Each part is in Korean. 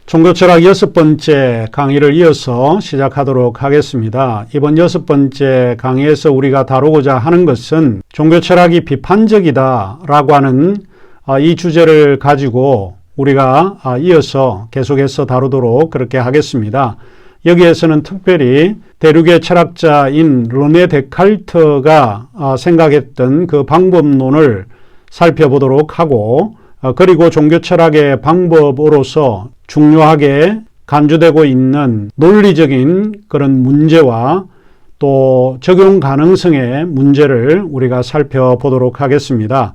종교철학 6번째 강의를 이어서 시작하도록 하겠습니다. 이번 6번째 강의에서 우리가 다루고자 하는 것은 종교철학이 비판적이다라고 하는 이 주제를 가지고 우리가 이어서 계속해서 다루도록 그렇게 하겠습니다. 여기에서는 특별히 대륙의 철학자인 르네 데카르트가 생각했던 그 방법론을 살펴보도록 하고, 그리고 종교철학의 방법으로서 중요하게 간주되고 있는 논리적인 그런 문제와 또 적용 가능성의 문제를 우리가 살펴보도록 하겠습니다.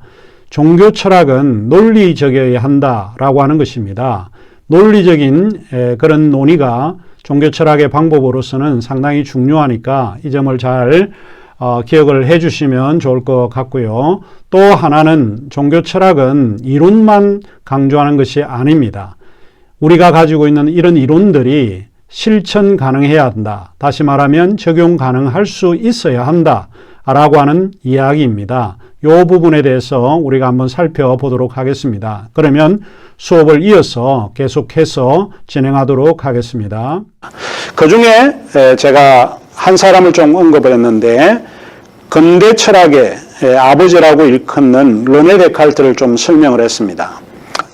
종교철학은 논리적이어야 한다라고 하는 것입니다. 논리적인 그런 논의가 종교철학의 방법으로서는 상당히 중요하니까 이 점을 잘 기억을 해 주시면 좋을 것 같고요. 또 하나는 종교철학은 이론만 강조하는 것이 아닙니다. 우리가 가지고 있는 이런 이론들이 실천 가능해야 한다. 다시 말하면 적용 가능할 수 있어야 한다라고 하는 이야기입니다. 이 부분에 대해서 우리가 한번 살펴보도록 하겠습니다. 그러면 수업을 이어서 계속해서 진행하도록 하겠습니다. 그 중에 제가 한 사람을 좀 언급을 했는데, 근대 철학의 아버지라고 일컫는 르네 데카르트를 좀 설명을 했습니다.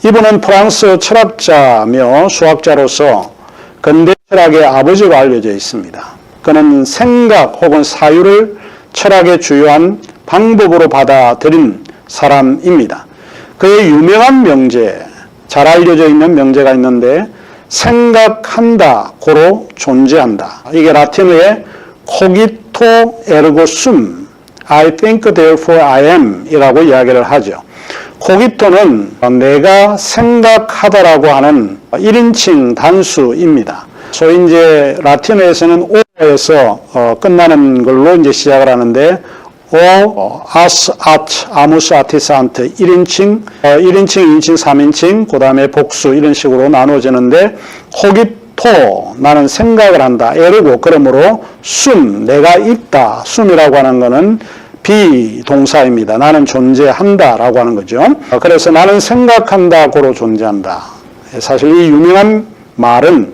이분은 프랑스 철학자며 수학자로서 근대 철학의 아버지로 알려져 있습니다. 그는 생각 혹은 사유를 철학의 주요한 방법으로 받아들인 사람입니다. 그의 유명한 명제, 잘 알려져 있는 명제가 있는데, 생각한다, 고로 존재한다. 이게 라틴어의 cogito ergo sum, I think therefore I am 이라고 이야기를 하죠. cogito는 내가 생각하다라고 하는 1인칭 단수입니다. 소위 이제 라틴어에서는 오에서 끝나는 걸로 이제 시작을 하는데, as, at, amus, atis, ant 1인칭, 2인칭, 3인칭, 그 다음에 복수 이런 식으로 나눠지는데, cogito 나는 생각을 한다. 에르고 그러므로 sum 내가 있다. sum이라고 하는 거는 비동사입니다. 나는 존재한다 라고 하는 거죠. 그래서 나는 생각한다 고로 존재한다. 사실 이 유명한 말은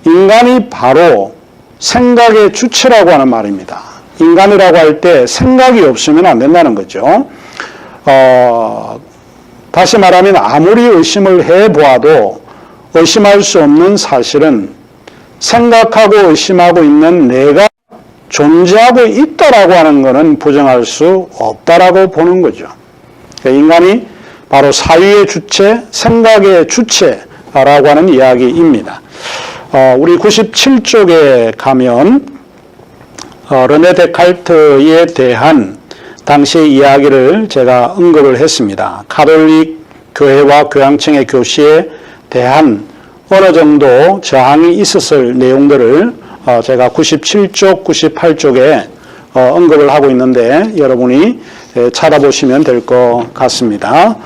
인간이 바로 생각의 주체라고 하는 말입니다. 인간이라고 할 때 생각이 없으면 안 된다는 거죠. 다시 말하면 아무리 의심을 해보아도 의심할 수 없는 사실은 생각하고 의심하고 있는 내가 존재하고 있다라고 하는 것은 부정할 수 없다라고 보는 거죠. 인간이 바로 사유의 주체, 생각의 주체라고 하는 이야기입니다. 우리 97쪽에 가면 르네 데카르트에 대한 당시의 이야기를 제가 언급을 했습니다. 가톨릭 교회와 교황청의 교시에 대한 어느 정도 저항이 있었을 내용들을 제가 97쪽, 98쪽에 언급을 하고 있는데 여러분이 찾아보시면 될 것 같습니다.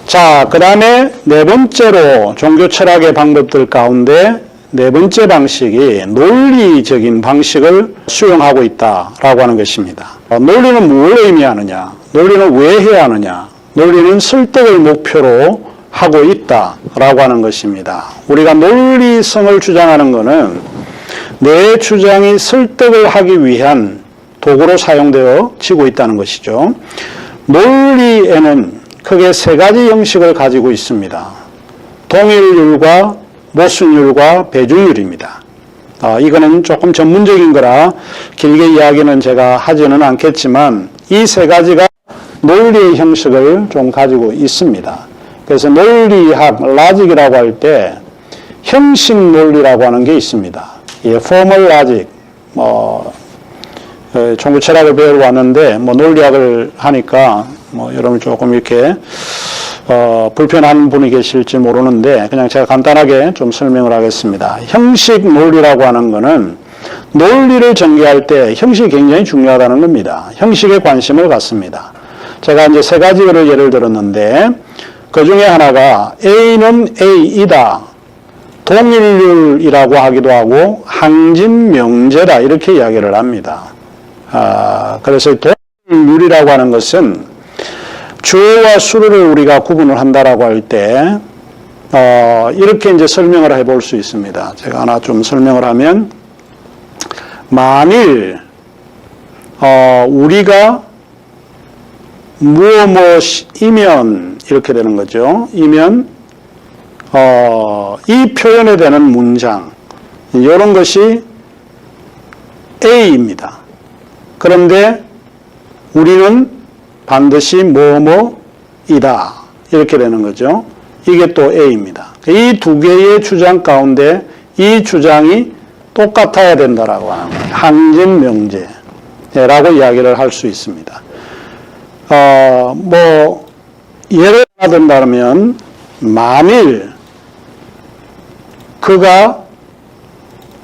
자, 그 다음에 네 번째로 종교철학의 방법들 가운데 네 번째 방식이 논리적인 방식을 수용하고 있다라고 하는 것입니다. 논리는 뭘 의미하느냐? 논리는 왜 해야 하느냐? 논리는 설득을 목표로 하고 있다라고 하는 것입니다. 우리가 논리성을 주장하는 것은 내 주장이 설득을 하기 위한 도구로 사용되어지고 있다는 것이죠. 논리에는 크게 세 가지 형식을 가지고 있습니다. 동일률과 모순율과 배중률입니다. 이거는 조금 전문적인 거라 길게 이야기는 제가 하지는 않겠지만 이 세 가지가 논리의 형식을 좀 가지고 있습니다. 그래서 논리학, 라직이라고 할 때 형식 논리라고 하는 게 있습니다. formal logic, 종교철학을 배우러 왔는데 논리학을 하니까 여러분 조금 이렇게 불편한 분이 계실지 모르는데 그냥 제가 간단하게 좀 설명을 하겠습니다. 형식 논리라고 하는 거는 논리를 전개할 때 형식이 굉장히 중요하다는 겁니다. 형식에 관심을 갖습니다. 제가 이제 세 가지를 예를 들었는데 그 중에 하나가 A는 A이다. 동일률이라고 하기도 하고 항진명제다 이렇게 이야기를 합니다. 그래서 동일률이라고 하는 것은 주어와 수를 우리가 구분을 한다라고 할 때 이렇게 이제 설명을 해볼 수 있습니다. 제가 하나 좀 설명을 하면, 만일 우리가 무엇이면 이렇게 되는 거죠. 이면 이 표현에 되는 문장, 이런 것이 A입니다. 그런데 우리는 반드시 뭐뭐이다 이렇게 되는 거죠. 이게 또 A입니다. 이 두 개의 주장 가운데 이 주장이 똑같아야 된다라고 하는 거예요. 항진명제라고 이야기를 할 수 있습니다. 예를 든다면, 만일 그가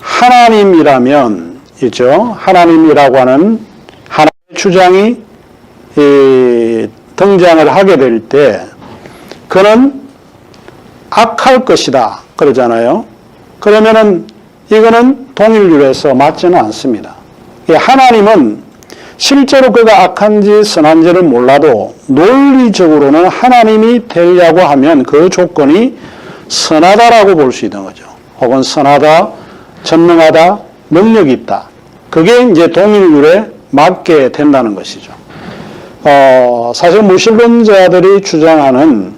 하나님이라면, 있죠? 하나님이라고 하는 하나님의 주장이 등장을 하게 될 때, 그는 악할 것이다. 그러잖아요. 그러면은 이거는 동일률에서 맞지는 않습니다. 하나님은 실제로 그가 악한지 선한지를 몰라도 논리적으로는 하나님이 되려고 하면 그 조건이 선하다라고 볼 수 있는 거죠. 혹은 선하다, 전능하다, 능력이 있다. 그게 이제 동일률에 맞게 된다는 것이죠. 사실 무신론자들이 주장하는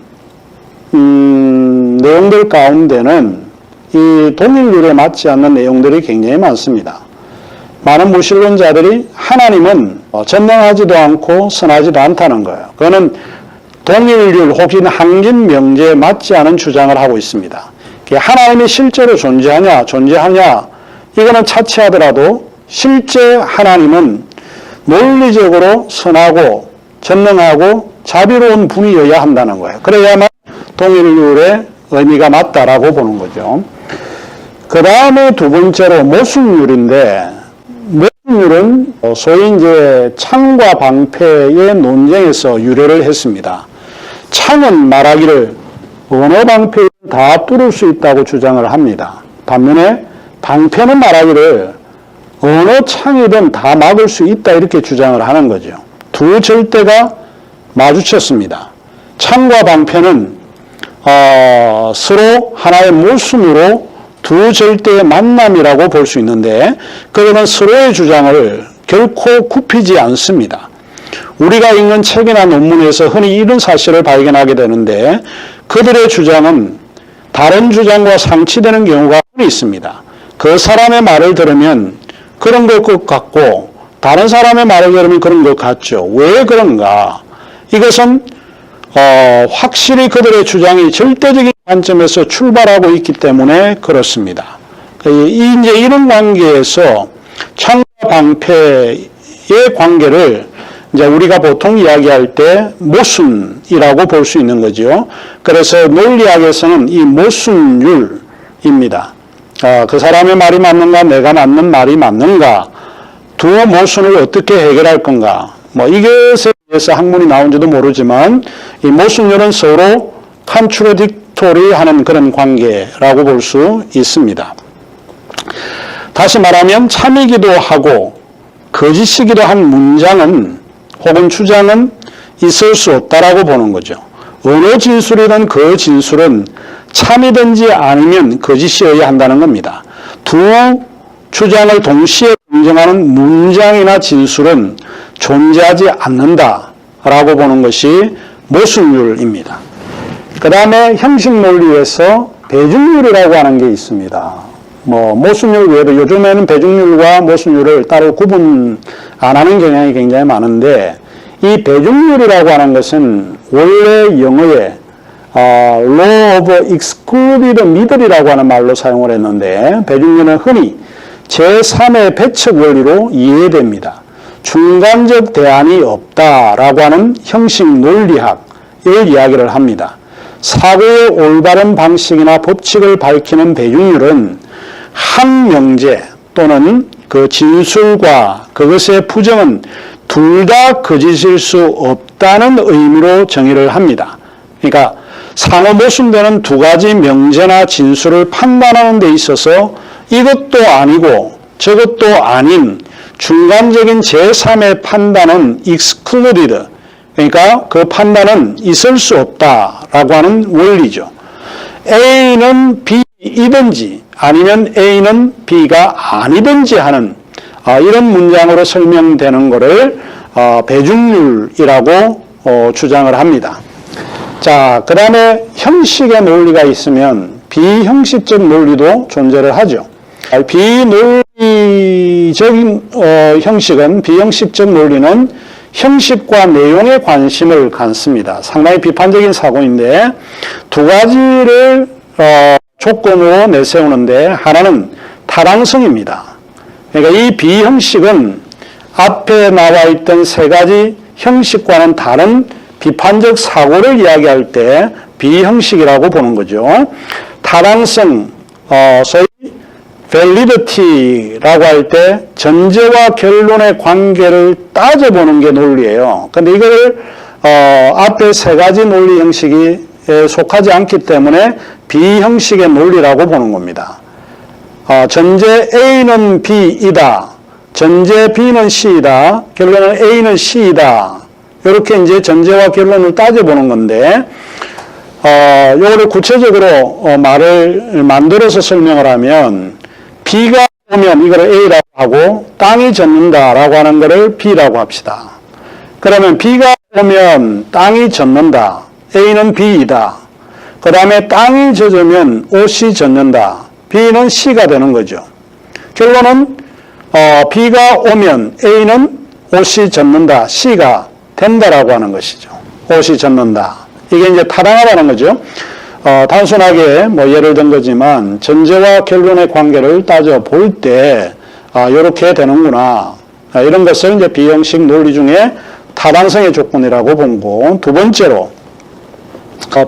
내용들 가운데는 이 동일률에 맞지 않는 내용들이 굉장히 많습니다. 많은 무신론자들이 하나님은 전능하지도 않고 선하지도 않다는 거예요. 그거는 동일률 혹은 항진명제에 맞지 않은 주장을 하고 있습니다. 하나님이 실제로 존재하냐 이거는 차치하더라도 실제 하나님은 논리적으로 선하고 전능하고 자비로운 분이어야 한다는 거예요. 그래야만 동일률의 의미가 맞다라고 보는 거죠. 그 다음에 두 번째로 모순율인데, 모순율은 소위 이제 창과 방패의 논쟁에서 유래를 했습니다. 창은 말하기를 어느 방패에 다 뚫을 수 있다고 주장을 합니다. 반면에 방패는 말하기를 어느 창이든 다 막을 수 있다 이렇게 주장을 하는 거죠. 두 절대가 마주쳤습니다. 창과 방패는 서로 하나의 모순으로 두 절대의 만남이라고 볼 수 있는데, 그러면 서로의 주장을 결코 굽히지 않습니다. 우리가 읽는 책이나 논문에서 흔히 이런 사실을 발견하게 되는데, 그들의 주장은 다른 주장과 상치되는 경우가 흔히 있습니다. 그 사람의 말을 들으면 그런 것 같고, 다른 사람의 말을 들으면 그런 것 같죠. 왜 그런가? 이것은 확실히 그들의 주장이 절대적인 관점에서 출발하고 있기 때문에 그렇습니다. 이제 이런 관계에서 창과 방패의 관계를 이제 우리가 보통 이야기할 때 모순이라고 볼 수 있는 거죠. 그래서 논리학에서는 이 모순율입니다. 그 사람의 말이 맞는가, 내가 맞는 말이 맞는가, 두 모순을 어떻게 해결할 건가. 이것에 대해서 학문이 나온지도 모르지만 이 모순율은 서로 컨트라딕토리하는 그런 관계라고 볼 수 있습니다. 다시 말하면 참이기도 하고 거짓이기도 한 문장은 혹은 주장은 있을 수 없다라고 보는 거죠. 어느 진술이든 그 진술은 참이든지 아니면 거짓이어야 한다는 겁니다. 두 주장을 동시에 인정하는 문장이나 진술은 존재하지 않는다라고 보는 것이 모순율입니다. 그 다음에 형식 논리에서 배중률이라고 하는 게 있습니다. 모순율 외에도 요즘에는 배중률과 모순율을 따로 구분 안 하는 경향이 굉장히 많은데, 이 배중률이라고 하는 것은 원래 영어에 law of excluded middle이라고 하는 말로 사용을 했는데, 배중률은 흔히 제3의 배척 원리로 이해됩니다. 중간적 대안이 없다라고 하는 형식 논리학을 이야기를 합니다. 사고의 올바른 방식이나 법칙을 밝히는 배중률은 한 명제 또는 그 진술과 그것의 부정은 둘 다 거짓일 수 없다는 의미로 정의를 합니다. 그러니까 상호 모순되는 두 가지 명제나 진술을 판단하는 데 있어서 이것도 아니고 저것도 아닌 중간적인 제3의 판단은 excluded, 그러니까 그 판단은 있을 수 없다라고 하는 원리죠. A는 B이든지 아니면 A는 B가 아니든지 하는 이런 문장으로 설명되는 것을 배중률이라고 주장을 합니다. 자, 그 다음에 형식의 논리가 있으면 비형식적 논리도 존재를 하죠. 비논리적인 형식은, 비형식적 논리는 형식과 내용에 관심을 갖습니다. 상당히 비판적인 사고인데 두 가지를 조건으로 내세우는데 하나는 타당성입니다. 그러니까 이 비형식은 앞에 나와 있던 세 가지 형식과는 다른 비판적 사고를 이야기할 때 비형식이라고 보는 거죠. 타당성, 소위 validity라고 할 때 전제와 결론의 관계를 따져보는 게 논리예요. 근데 이걸 앞에 세 가지 논리 형식이 속하지 않기 때문에 비형식의 논리라고 보는 겁니다. 전제 A는 B이다. 전제 B는 C이다. 결론은 A는 C이다. 이렇게 이제 전제와 결론을 따져보는 건데, 요거를 구체적으로 말을 만들어서 설명을 하면, B가 오면 이걸 A라고 하고, 땅이 젖는다라고 하는 것을 B라고 합시다. 그러면 B가 오면 땅이 젖는다. A는 B이다. 그 다음에 땅이 젖으면 옷이 젖는다. B는 C가 되는 거죠. 결론은 B가 오면 A는 옷이 젖는다. C가 된다라고 하는 것이죠. 옷이 젖는다. 이게 이제 타당하다는 거죠. 단순하게 뭐 예를 든 거지만 전제와 결론의 관계를 따져 볼 때 이렇게 되는구나. 이런 것을 이제 비형식 논리 중에 타당성의 조건이라고 보고, 두 번째로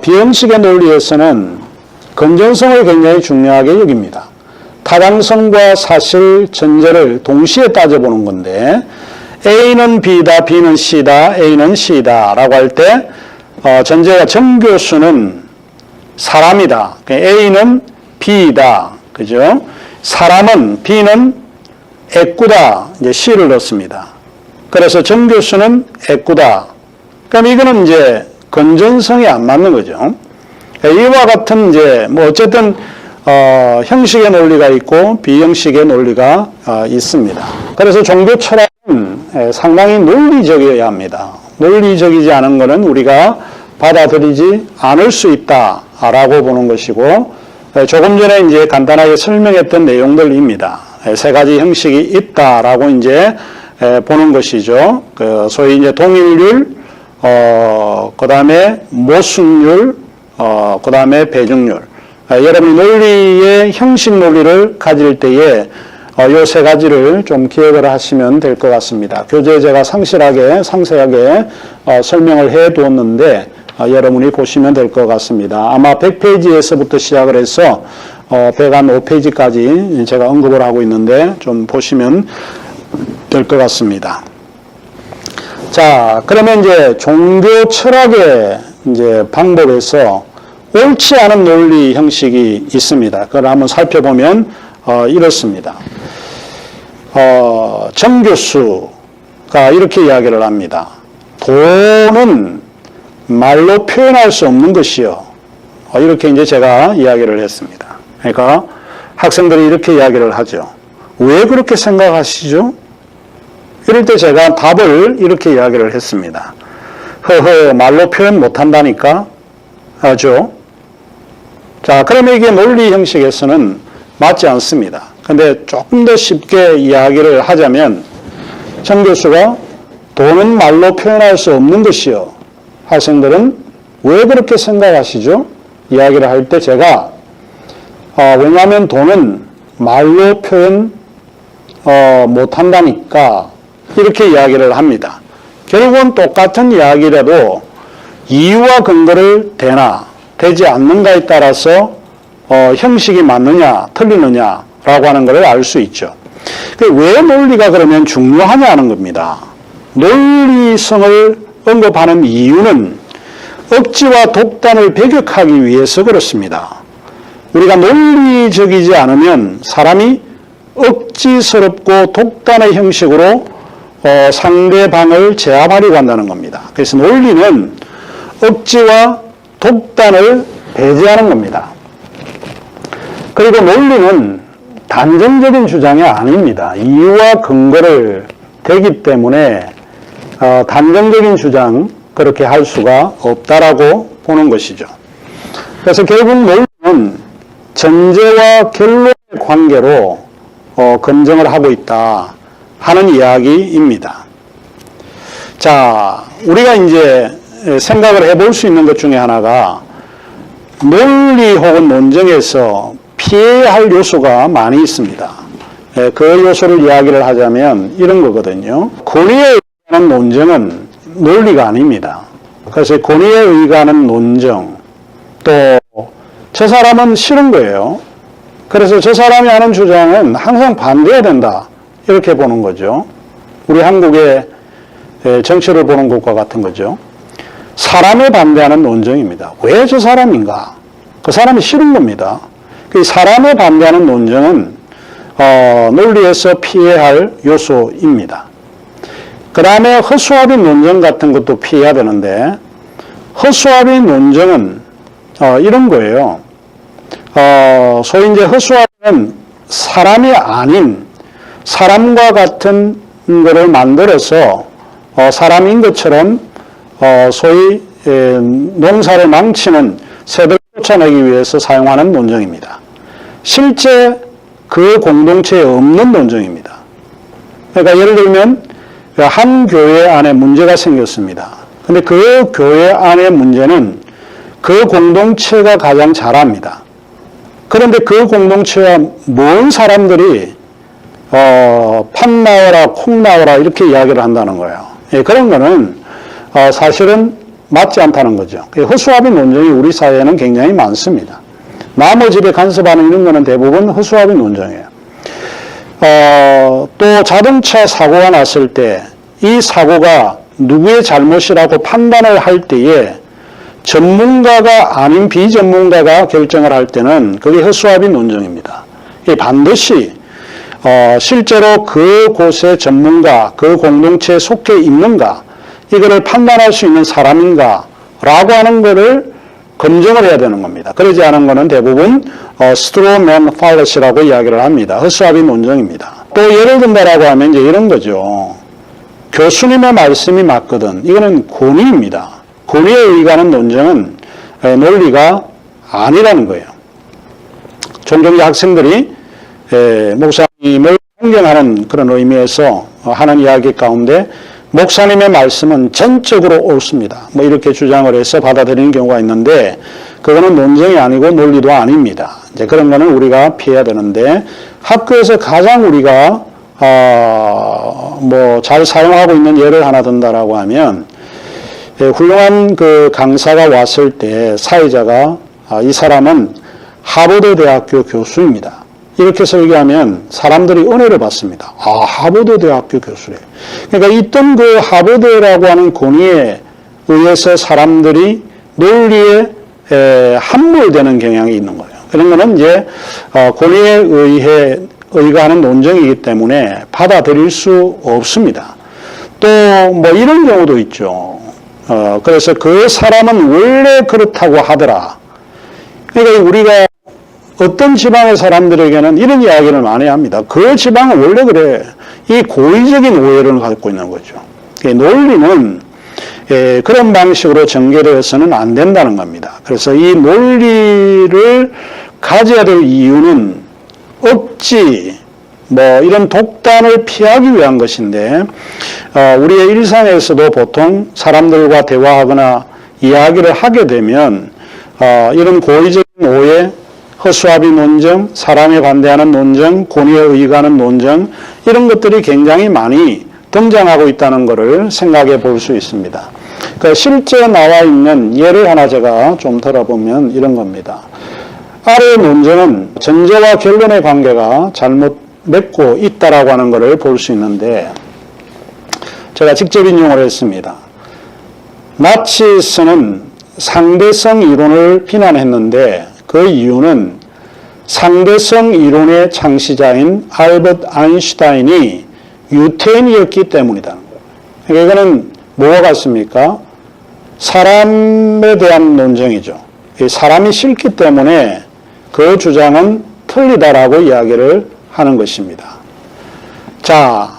비형식의 논리에서는 건전성을 굉장히 중요하게 여깁니다. 타당성과 사실 전제를 동시에 따져보는 건데, A는 B다, B는 C다, A는 C다 라고 할 때 전제가 정교수는 사람이다. A는 B다. 그죠? 사람은 B는 애꾸다. 이제 C를 넣습니다. 그래서 정교수는 애꾸다. 그럼 이거는 이제 건전성이 안 맞는 거죠. 이와 같은 이제 뭐 어쨌든 형식의 논리가 있고 비형식의 논리가 있습니다. 그래서 종교 철학은 상당히 논리적이어야 합니다. 논리적이지 않은 것은 우리가 받아들이지 않을 수 있다라고 보는 것이고, 조금 전에 이제 간단하게 설명했던 내용들입니다. 세 가지 형식이 있다라고 이제 보는 것이죠. 그 소위 이제 동일률, 그 다음에 모순율, 그 다음에 배중률. 여러분이 논리의 형식 논리를 가질 때에 이 세 가지를 좀 기억을 하시면 될 것 같습니다. 교재에 제가 상세하게 설명을 해 두었는데 여러분이 보시면 될 것 같습니다. 아마 100페이지에서부터 시작을 해서 105페이지까지 제가 언급을 하고 있는데 좀 보시면 될 것 같습니다. 자, 그러면 이제 종교 철학의 이제 방법에서 옳지 않은 논리 형식이 있습니다. 그걸 한번 살펴보면 이렇습니다. 정교수가 이렇게 이야기를 합니다. 돈은 말로 표현할 수 없는 것이요. 이렇게 이제 제가 이야기를 했습니다. 그러니까 학생들이 이렇게 이야기를 하죠. 왜 그렇게 생각하시죠? 이럴 때 제가 답을 이렇게 이야기를 했습니다. 말로 표현 못한다니까? 하죠. 자, 그러면 이게 논리 형식에서는 맞지 않습니다. 근데 조금 더 쉽게 이야기를 하자면, 정 교수가 돈은 말로 표현할 수 없는 것이요. 학생들은 왜 그렇게 생각하시죠? 이야기를 할 때 제가, 왜냐하면 돈은 말로 표현 못한다니까, 이렇게 이야기를 합니다. 결국은 똑같은 이야기라도 이유와 근거를 대나 되지 않는가에 따라서 형식이 맞느냐 틀리느냐라고 하는 것을 알 수 있죠. 왜 논리가 그러면 중요하냐는 겁니다. 논리성을 언급하는 이유는 억지와 독단을 배격하기 위해서 그렇습니다. 우리가 논리적이지 않으면 사람이 억지스럽고 독단의 형식으로 상대방을 제압하려고 한다는 겁니다. 그래서 논리는 억지와 독단을 배제하는 겁니다. 그리고 논리는 단정적인 주장이 아닙니다. 이유와 근거를 대기 때문에 단정적인 주장 그렇게 할 수가 없다라고 보는 것이죠. 그래서 결국 논리는 전제와 결론의 관계로 검증을 하고 있다 하는 이야기입니다. 자, 우리가 이제 생각을 해볼 수 있는 것 중에 하나가 논리 혹은 논증에서 피해야 할 요소가 많이 있습니다. 그 요소를 이야기를 하자면 이런 거거든요. 권위에 의한 논증은 논리가 아닙니다. 그래서 권위에 의하는 논증, 또 저 사람은 싫은 거예요. 그래서 저 사람이 하는 주장은 항상 반대해야 된다. 이렇게 보는 거죠. 우리 한국의 정치를 보는 것과 같은 거죠. 사람에 반대하는 논증입니다. 왜 저 사람인가? 그 사람이 싫은 겁니다. 그 사람에 반대하는 논증은 논리에서 피해야 할 요소입니다. 그 다음에 허수아비 논증 같은 것도 피해야 되는데 허수아비 논증은 이런 거예요. 소위 이제 허수아비는 사람이 아닌 사람과 같은 거를 만들어서 사람인 것처럼 소위 농사를 망치는 새를 쫓아내기 위해서 사용하는 논증입니다. 실제 그 공동체에 없는 논증입니다. 그러니까 예를 들면 한 교회 안에 문제가 생겼습니다. 근데 그 교회 안의 문제는 그 공동체가 가장 잘합니다. 그런데 그 공동체와 먼 사람들이 판 나와라 콩 나와라 이렇게 이야기를 한다는 거예요. 그런 거는 사실은 맞지 않다는 거죠. 허수아비 논쟁이 우리 사회에는 굉장히 많습니다. 남의 집에 간섭하는 이런 거는 대부분 허수아비 논쟁이에요. 또 자동차 사고가 났을 때 이 사고가 누구의 잘못이라고 판단을 할 때에 전문가가 아닌 비전문가가 결정을 할 때는 그게 허수아비 논쟁입니다. 반드시 실제로 그곳의 전문가, 그 공동체에 속해 있는가, 이거를 판단할 수 있는 사람인가 라고 하는 거를 검증을 해야 되는 겁니다. 그러지 않은 거는 대부분 스트로맨 팔러시라고 이야기를 합니다. 허수아비 논쟁입니다. 또 예를 든다라고 하면 이제 이런 거죠. 교수님의 말씀이 맞거든. 이거는 권위입니다. 권위에 의하는 논쟁은 논리가 아니라는 거예요. 종종 학생들이 목사님을 존경하는 그런 의미에서 하는 이야기 가운데 목사님의 말씀은 전적으로 옳습니다. 뭐 이렇게 주장을 해서 받아들이는 경우가 있는데 그거는 논쟁이 아니고 논리도 아닙니다. 이제 그런 거는 우리가 피해야 되는데 학교에서 가장 우리가 잘 사용하고 있는 예를 하나 든다라고 하면 훌륭한 그 강사가 왔을 때 사회자가 이 사람은 하버드 대학교 교수입니다. 이렇게 설계하면 사람들이 은혜를 받습니다. 하버드 대학교 교수래. 그러니까 있던 그 하버드라고 하는 권위에 의해서 사람들이 논리에 함몰되는 경향이 있는 거예요. 그런 거는 이제 권위에 의하는 논쟁이기 때문에 받아들일 수 없습니다. 또 뭐 이런 경우도 있죠. 그래서 그 사람은 원래 그렇다고 하더라. 그러니까 우리가 어떤 지방의 사람들에게는 이런 이야기를 많이 합니다. 그 지방은 원래 그래. 이 고의적인 오해를 갖고 있는 거죠. 논리는 그런 방식으로 전개되어서는 안 된다는 겁니다. 그래서 이 논리를 가져야 될 이유는 억지, 이런 독단을 피하기 위한 것인데, 우리의 일상에서도 보통 사람들과 대화하거나 이야기를 하게 되면, 이런 고의적인 오해, 허수아비 논쟁, 사람에 반대하는 논쟁, 권위에 의하는 논쟁, 이런 것들이 굉장히 많이 등장하고 있다는 것을 생각해 볼 수 있습니다. 실제 나와 있는 예를 하나 제가 좀 들어보면 이런 겁니다. 아래의 논쟁은 전제와 결론의 관계가 잘못 맺고 있다라고 하는 것을 볼 수 있는데 제가 직접 인용을 했습니다. 나치스는 상대성 이론을 비난했는데 그 이유는 상대성 이론의 창시자인 알버트 아인슈타인이 유태인이었기 때문이다. 그러니까 이거는 뭐가 같습니까? 사람에 대한 논쟁이죠. 사람이 싫기 때문에 그 주장은 틀리다라고 이야기를 하는 것입니다. 자,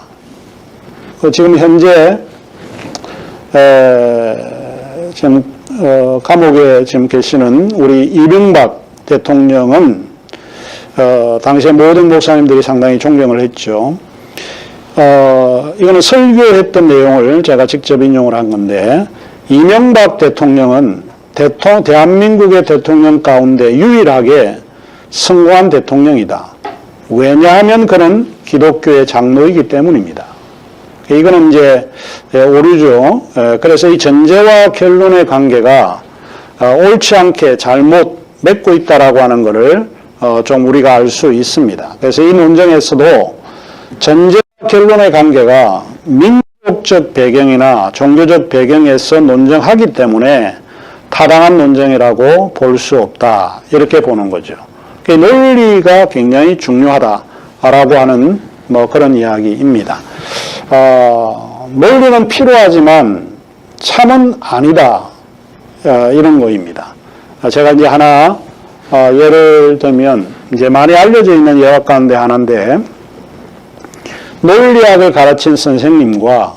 지금 현재 지금 감옥에 지금 계시는 우리 이명박 대통령은 당시에 모든 목사님들이 상당히 존경을 했죠. 이거는 설교했던 내용을 제가 직접 인용을 한 건데, 이명박 대통령은 대한민국의 대통령 가운데 유일하게 성공한 대통령이다. 왜냐하면 그는 기독교의 장로이기 때문입니다. 이거는 이제 오류죠. 그래서 이 전제와 결론의 관계가 옳지 않게 잘못 맺고 있다라고 하는 것을 좀 우리가 알 수 있습니다. 그래서 이 논쟁에서도 전제와 결론의 관계가 민족적 배경이나 종교적 배경에서 논쟁하기 때문에 타당한 논쟁이라고 볼 수 없다. 이렇게 보는 거죠. 논리가 굉장히 중요하다라고 하는 그런 이야기입니다. 논리는 필요하지만 참은 아니다. 이런 거입니다. 제가 이제 하나 예를 들면 이제 많이 알려져 있는 예화 가운데 하나인데, 논리학을 가르친 선생님과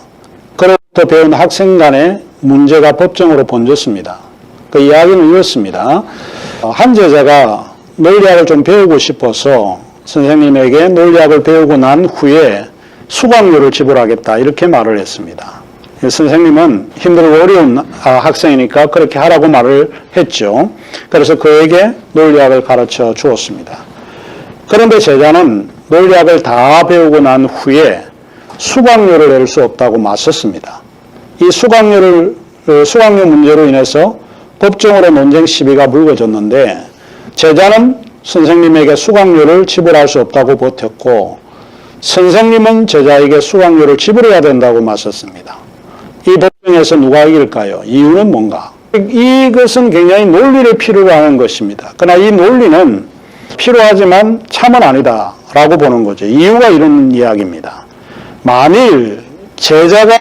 그로부터 배운 학생 간의 문제가 법정으로 번졌습니다. 그 이야기는 이렇습니다. 한 제자가 논리학을 좀 배우고 싶어서 선생님에게 논리학을 배우고 난 후에 수강료를 지불하겠다 이렇게 말을 했습니다. 선생님은 힘들고 어려운 학생이니까 그렇게 하라고 말을 했죠. 그래서 그에게 논리학을 가르쳐 주었습니다. 그런데 제자는 논리학을 다 배우고 난 후에 수강료를 낼 수 없다고 맞섰습니다. 이 수강료 문제로 인해서 법정으로 논쟁 시비가 불거졌는데, 제자는 선생님에게 수강료를 지불할 수 없다고 버텼고, 선생님은 제자에게 수강료를 지불해야 된다고 맞섰습니다. 이 법정에서 누가 이길까요? 이유는 뭔가? 이것은 굉장히 논리를 필요로 하는 것입니다. 그러나 이 논리는 필요하지만 참은 아니다 라고 보는 거죠. 이유가 이런 이야기입니다. 만일 제자가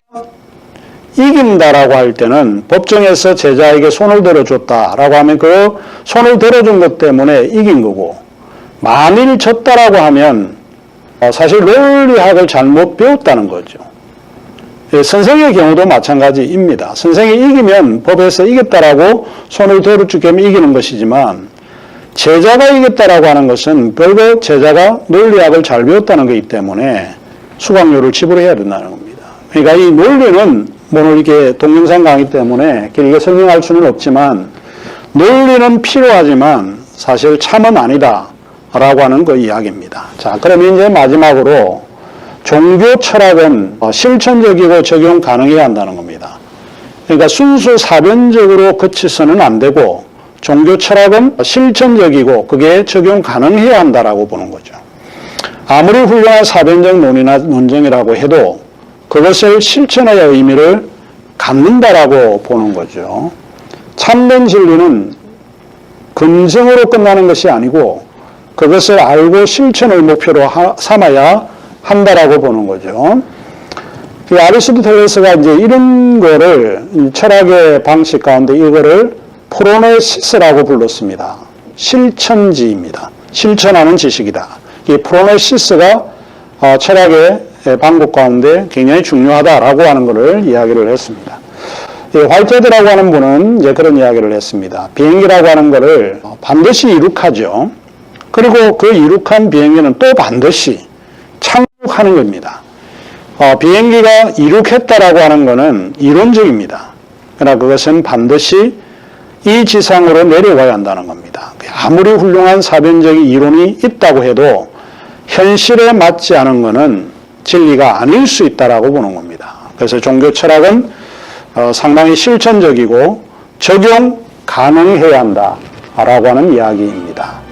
이긴다라고 할 때는 법정에서 제자에게 손을 들어줬다라고 하면 그 손을 들어준 것 때문에 이긴 거고, 만일 졌다라고 하면 사실 논리학을 잘못 배웠다는 거죠. 선생의 경우도 마찬가지입니다. 선생이 이기면 법에서 이겼다라고 손을 들어주게 하면 이기는 것이지만, 제자가 이겼다라고 하는 것은 결국 제자가 논리학을 잘 배웠다는 것이기 때문에 수강료를 지불해야 된다는 겁니다. 그러니까 이 논리는 오늘 이게 동영상 강의 때문에 길게 설명할 수는 없지만, 논리는 필요하지만 사실 참은 아니다 라고 하는 그 이야기입니다. 자, 그러면 이제 마지막으로 종교 철학은 실천적이고 적용 가능해야 한다는 겁니다. 그러니까 순수 사변적으로 그치서는 안 되고, 종교 철학은 실천적이고 그게 적용 가능해야 한다라고 보는 거죠. 아무리 훌륭한 사변적 논의나 논쟁이라고 해도 그것을 실천의 의미를 갖는다라고 보는 거죠. 참된 진리는 금성으로 끝나는 것이 아니고 그것을 알고 실천을 목표로 삼아야 한다라고 보는 거죠. 아리스토텔레스가 이제 이런 거를 철학의 방식 가운데 이거를 프로네시스라고 불렀습니다. 실천지입니다. 실천하는 지식이다. 이 프로네시스가 철학의 방법 가운데 굉장히 중요하다라고 하는 것을 이야기를 했습니다. 화이트헤드라고 하는 분은 이제 그런 이야기를 했습니다. 비행기라고 하는 것을 반드시 이룩하죠. 그리고 그 이룩한 비행기는 또 반드시 착륙하는 겁니다. 비행기가 이룩했다라고 하는 것은 이론적입니다. 그러나 그것은 반드시 이 지상으로 내려가야 한다는 겁니다. 아무리 훌륭한 사변적인 이론이 있다고 해도 현실에 맞지 않은 것은 진리가 아닐 수 있다라고 보는 겁니다. 그래서 종교 철학은 상당히 실천적이고 적용 가능해야 한다라고 하는 이야기입니다.